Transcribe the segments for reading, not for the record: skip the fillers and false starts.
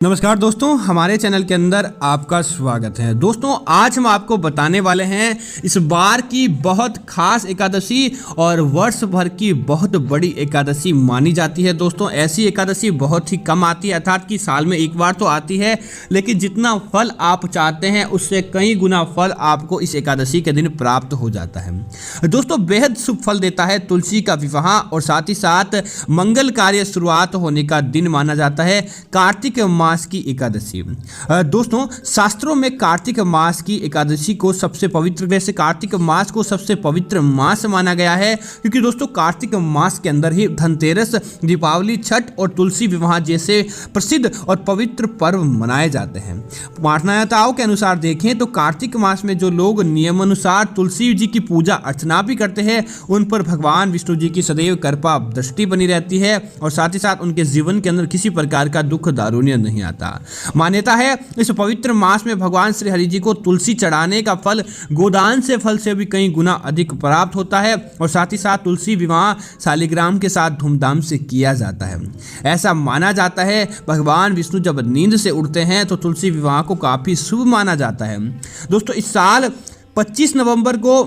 नमस्कार दोस्तों, हमारे चैनल के अंदर आपका स्वागत है। दोस्तों, आज हम आपको बताने वाले हैं इस बार की बहुत खास एकादशी और वर्ष भर की बहुत बड़ी एकादशी मानी जाती है। दोस्तों, ऐसी एकादशी बहुत ही कम आती है, अर्थात कि साल में एक बार तो आती है, लेकिन जितना फल आप चाहते हैं उससे कई गुना फल आपको इस एकादशी के दिन प्राप्त हो जाता है। दोस्तों, बेहद शुभ फल देता है तुलसी का विवाह और साथ ही साथ मंगल कार्य शुरुआत होने का दिन माना जाता है कार्तिक मास की एकादशी। दोस्तों, शास्त्रों में कार्तिक मास की एकादशी को सबसे पवित्र, वैसे कार्तिक मास को सबसे पवित्र मास माना गया है, क्योंकि दोस्तों कार्तिक मास के अंदर ही धनतेरस, दीपावली, छठ और तुलसी विवाह जैसे प्रसिद्ध और पवित्र पर्व मनाए जाते हैं। मान्यताओं के अनुसार देखें तो कार्तिक मास में जो लोग नियमानुसार तुलसी जी की पूजा अर्चना भी करते हैं, उन पर भगवान विष्णु जी की सदैव कृपा दृष्टि बनी रहती है और साथ ही साथ उनके जीवन के अंदर किसी प्रकार का दुख दारुण्य नहीं आता। मान्यता है इस पवित्र मास में भगवान श्री हरि जी को तुलसी चढ़ाने का फल गोदान से फल से भी कई गुना अधिक प्राप्त होता है और साथ ही साथ तुलसी विवाह शालिग्राम के साथ धूमधाम से किया जाता है। ऐसा माना जाता है भगवान विष्णु जब नींद से उठते हैं तो तुलसी विवाह को काफी शुभ माना जाता है। दोस्तों, इस साल 25 नवंबर को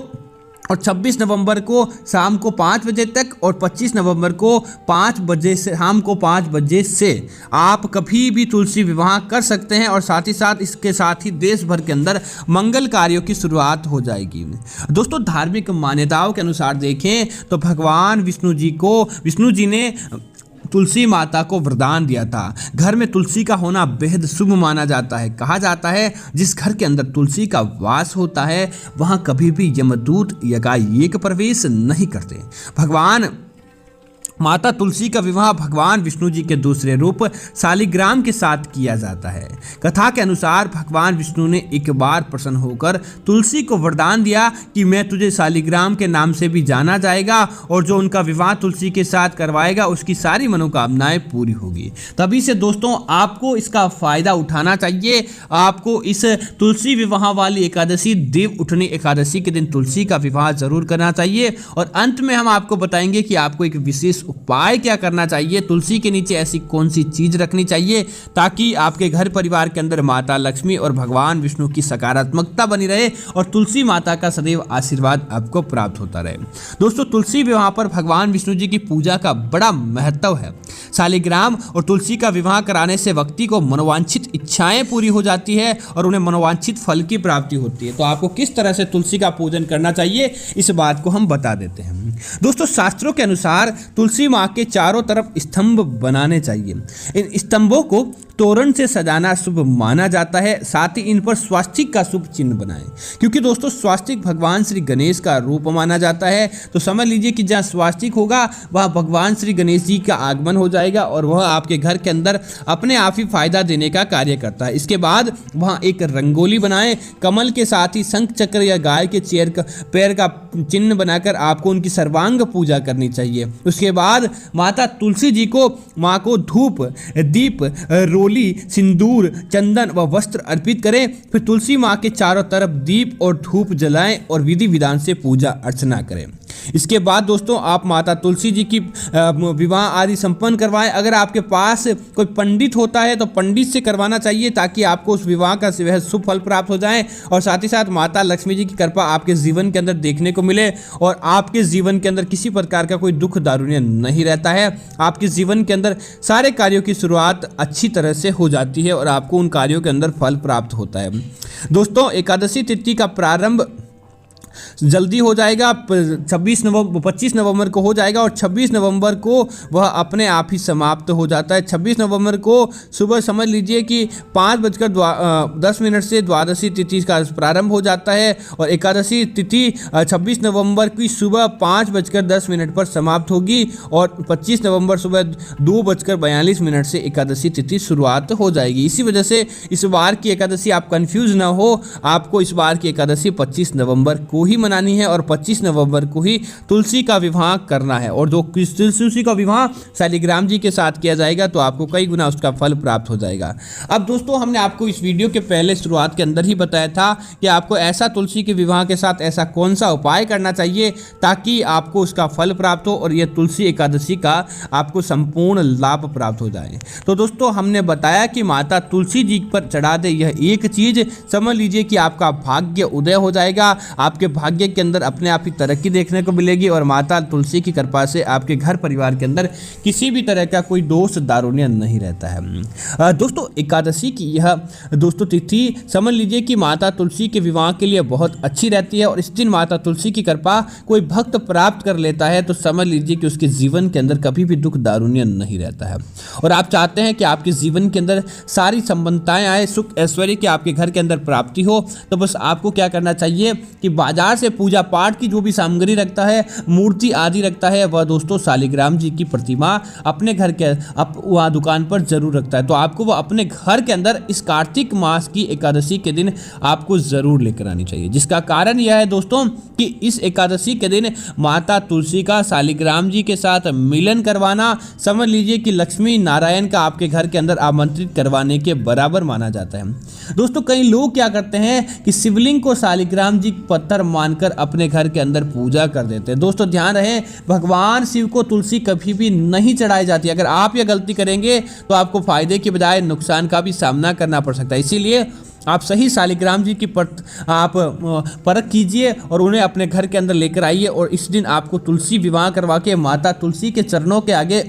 और 26 नवंबर को शाम को 5 बजे तक और 25 नवंबर को 5 बजे से शाम को 5 बजे से आप कभी भी तुलसी विवाह कर सकते हैं और साथ ही साथ इसके साथ ही देश भर के अंदर मंगल कार्यों की शुरुआत हो जाएगी। दोस्तों, धार्मिक मान्यताओं के अनुसार देखें तो भगवान विष्णु जी ने तुलसी माता को वरदान दिया था। घर में तुलसी का होना बेहद शुभ माना जाता है। कहा जाता है जिस घर के अंदर तुलसी का वास होता है वहां कभी भी यमदूत एकाएक प्रवेश नहीं करते। भगवान माता तुलसी का विवाह भगवान विष्णु जी के दूसरे रूप शालिग्राम के साथ किया जाता है। कथा के अनुसार भगवान विष्णु ने एक बार प्रसन्न होकर तुलसी को वरदान दिया कि मैं तुझे शालिग्राम के नाम से भी जाना जाएगा और जो उनका विवाह तुलसी के साथ करवाएगा उसकी सारी मनोकामनाएं पूरी होगी। तभी से दोस्तों आपको इसका फायदा उठाना चाहिए। आपको इस तुलसी विवाह वाली एकादशी, देव उठनी एकादशी के दिन तुलसी का विवाह जरूर करना चाहिए। और अंत में हम आपको बताएंगे कि आपको एक विशेष उपाय क्या करना चाहिए, तुलसी के नीचे ऐसी कौन सी चीज रखनी चाहिए ताकि आपके घर परिवार के अंदर माता लक्ष्मी और भगवान विष्णु की सकारात्मकता बनी रहे और तुलसी माता का सदैव आशीर्वाद आपको प्राप्त होता रहे। दोस्तों, तुलसी विवाह पर भगवान विष्णु जी की पूजा का बड़ा महत्व है। शालिग्राम और तुलसी का विवाह कराने से व्यक्ति को मनोवांछित इच्छाएं पूरी हो जाती है और उन्हें मनोवांछित फल की प्राप्ति होती है। तो आपको किस तरह से तुलसी का पूजन करना चाहिए इस बात को हम बता देते हैं। दोस्तों, शास्त्रों के अनुसार तुलसी माँ के चारों तरफ स्तंभ बनाने चाहिए। इन स्तंभों को तोरण से सजाना शुभ माना जाता है। साथ ही इन पर स्वास्तिक का शुभ चिन्ह बनाएं, क्योंकि दोस्तों स्वास्तिक भगवान श्री गणेश का रूप माना जाता है। तो समझ लीजिए कि जहाँ स्वास्तिक होगा वहाँ भगवान श्री गणेश जी का आगमन हो जाएगा और वह आपके घर के अंदर अपने आप ही फायदा देने का कार्य करता है। इसके बाद वहाँ एक रंगोली बनाएं, कमल के साथ ही शंख चक्र या गाय के पैर का चिन्ह बनाकर आपको उनकी सर्वांग पूजा करनी चाहिए। उसके बाद माता तुलसी जी को माँ को धूप, दीप, रोली, सिंदूर, चंदन व वस्त्र अर्पित करें। फिर तुलसी माँ के चारों तरफ दीप और धूप जलाएं और विधि विधान से पूजा अर्चना करें। इसके बाद दोस्तों आप माता तुलसी जी की विवाह आदि संपन्न करवाएं। अगर आपके पास कोई पंडित होता है तो पंडित से करवाना चाहिए ताकि आपको उस विवाह का शुभ फल प्राप्त हो जाए और साथ ही साथ माता लक्ष्मी जी की कृपा आपके जीवन के अंदर देखने को मिले और आपके जीवन के अंदर किसी प्रकार का कोई दुख दारुण्य नहीं रहता है। आपके जीवन के अंदर सारे कार्यों की शुरुआत अच्छी तरह से हो जाती है और आपको उन कार्यों के अंदर फल प्राप्त होता है। दोस्तों, एकादशी तिथि का प्रारंभ जल्दी हो जाएगा, 25 नवंबर को हो जाएगा और 26 नवंबर को वह अपने आप ही समाप्त हो जाता है। 26 नवंबर को सुबह समझ लीजिए कि 5:10 से द्वादशी तिथि का प्रारंभ हो जाता है और एकादशी तिथि 26 नवंबर की सुबह 5:10 पर समाप्त होगी और 25 नवंबर सुबह 2:42 से एकादशी तिथि शुरुआत हो जाएगी। इसी वजह से इस बार की एकादशी आप कंफ्यूज ना हो, आपको इस बार की एकादशी 25 नवंबर को ही मनानी है और 25 नवंबर को ही तुलसी का विवाह करना है। और जो तुलसी का विवाह शालिग्राम जी के साथ किया जाएगा तो आपको कई गुना उसका फल प्राप्त हो जाएगा। अब दोस्तों हमने आपको इस वीडियो के पहले शुरुआत के अंदर ही बताया था कि आपको ऐसा तुलसी के विवाह के साथ ऐसा कौन सा उपाय करना चाहिए ताकि आपको उसका फल प्राप्त हो और यह तुलसी एकादशी का आपको संपूर्ण लाभ प्राप्त हो जाए। तो दोस्तों हमने बताया कि माता तुलसी जी पर चढ़ा दे यह एक चीज, समझ लीजिए कि आपका भाग्य उदय हो जाएगा, आपके भाग्य के अंदर अपने आप ही तरक्की देखने को मिलेगी और माता तुलसी की कृपा से आपके घर परिवार के अंदर किसी भी तरह का कोई दोष दारुण्य नहीं रहता है। दोस्तों एकादशी की यह दोस्तों तिथि समझ लीजिए कि माता तुलसी के विवाह के लिए बहुत अच्छी रहती है और इस दिन माता तुलसी की कृपा कोई भक्त प्राप्त कर लेता है तो समझ लीजिए कि उसके जीवन के अंदर कभी भी दुख दारुण्य नहीं रहता है। और आप चाहते हैं कि आपके जीवन के अंदर सारी संबंधताएं आए, सुख ऐश्वर्य की आपके घर के अंदर प्राप्ति हो, तो बस आपको क्या करना चाहिए कि बाजार से पूजा पाठ की जो भी सामग्री रखता है, मूर्ति आदि रखता है, वह दोस्तों शालिग्राम जी की प्रतिमा अपने घर के वह दुकान पर जरूर रखता है। तो आपको वह अपने घर के अंदर इस कार्तिक मास की एकादशी के दिन आपको जरूर लेकर आनी चाहिए, जिसका कारण यह है दोस्तों कि इस एकादशी के दिन माता तुलसी का शालिग्राम जी के साथ मिलन करवाना समझ लीजिए कि लक्ष्मी नारायण का आपके घर के अंदर आमंत्रित करवाने के बराबर माना जाता है। दोस्तों कई लोग क्या करते हैं कि शिवलिंग को शालिग्राम जी पत्थर मानकर अपने घर के अंदर पूजा कर देते हैं। दोस्तों ध्यान रहे, भगवान शिव को तुलसी कभी भी नहीं चढ़ाई जाती। अगर आप यह गलती करेंगे तो आपको फायदे की बजाय नुकसान का भी सामना करना पड़ सकता है। इसीलिए आप सही शालिग्राम जी की आप परख कीजिए और उन्हें अपने घर के अंदर लेकर आइए और इस दिन आपको तुलसी विवाह करवा के माता तुलसी के चरणों के आगे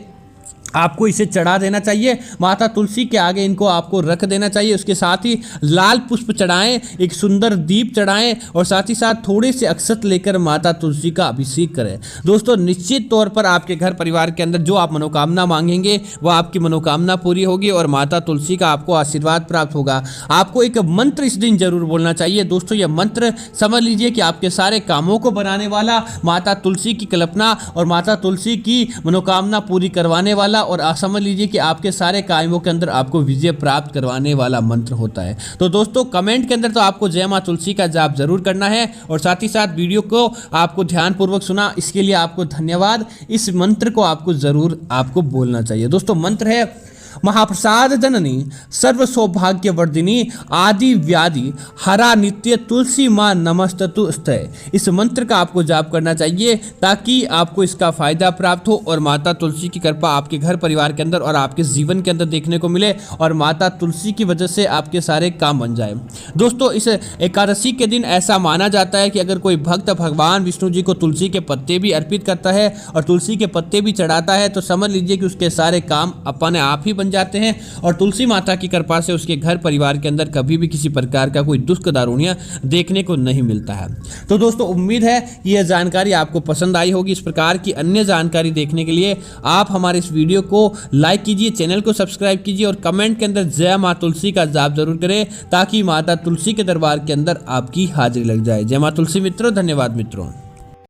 आपको इसे चढ़ा देना चाहिए। माता तुलसी के आगे इनको आपको रख देना चाहिए। उसके साथ ही लाल पुष्प चढ़ाएं, एक सुंदर दीप चढ़ाएं और साथ ही साथ थोड़े से अक्षत लेकर माता तुलसी का अभिषेक करें। दोस्तों निश्चित तौर पर आपके घर परिवार के अंदर जो आप मनोकामना मांगेंगे वह आपकी मनोकामना पूरी होगी और माता तुलसी का आपको आशीर्वाद प्राप्त होगा। आपको एक मंत्र इस दिन जरूर बोलना चाहिए। दोस्तों यह मंत्र समझ लीजिए कि आपके सारे कामों को बनाने वाला, माता तुलसी की कल्पना और माता तुलसी की मनोकामना पूरी करवाने वाला और समझ लीजिए कि आपके सारे कामों के अंदर आपको विजय प्राप्त करवाने वाला मंत्र होता है। तो दोस्तों कमेंट के अंदर तो आपको जय मां तुलसी का जाप जरूर करना है और साथ ही साथ वीडियो को आपको ध्यानपूर्वक सुना, इसके लिए आपको धन्यवाद। इस मंत्र को आपको जरूर आपको बोलना चाहिए। दोस्तों मंत्र है महाप्रसाद जननी सर्व सौभाग्य वर्धिनी आदि व्याधि हरा नित्य तुलसी मां नमस्तुस्ते। इस मंत्र का आपको जाप करना चाहिए ताकि आपको इसका फायदा प्राप्त हो और माता तुलसी की कृपा आपके घर परिवार के अंदर और आपके जीवन के अंदर देखने को मिले और माता तुलसी की वजह से आपके सारे काम बन जाए। दोस्तों इस एकादशी के दिन ऐसा माना जाता है कि अगर कोई भक्त भगवान विष्णु जी को तुलसी के पत्ते भी अर्पित करता है और तुलसी के पत्ते भी चढ़ाता है तो समझ लीजिए कि उसके सारे काम अपने आप ही जाते हैं और तुलसी माता की कृपा से उसके घर परिवार के अंदर कभी भी किसी प्रकार का कोई दुष्ट दारुण्य देखने को नहीं मिलता है। तो दोस्तों उम्मीद है कि यह जानकारी आपको पसंद आई होगी। इस प्रकार की अन्य जानकारी देखने के लिए आप हमारे इस वीडियो को लाइक कीजिए, चैनल को सब्सक्राइब कीजिए और कमेंट के अंदर जय मां तुलसी का जाप जरूर करें ताकि माता तुलसी के दरबार के अंदर आपकी हाजिरी लग जाए। जय मां तुलसी मित्रों, धन्यवाद मित्रों।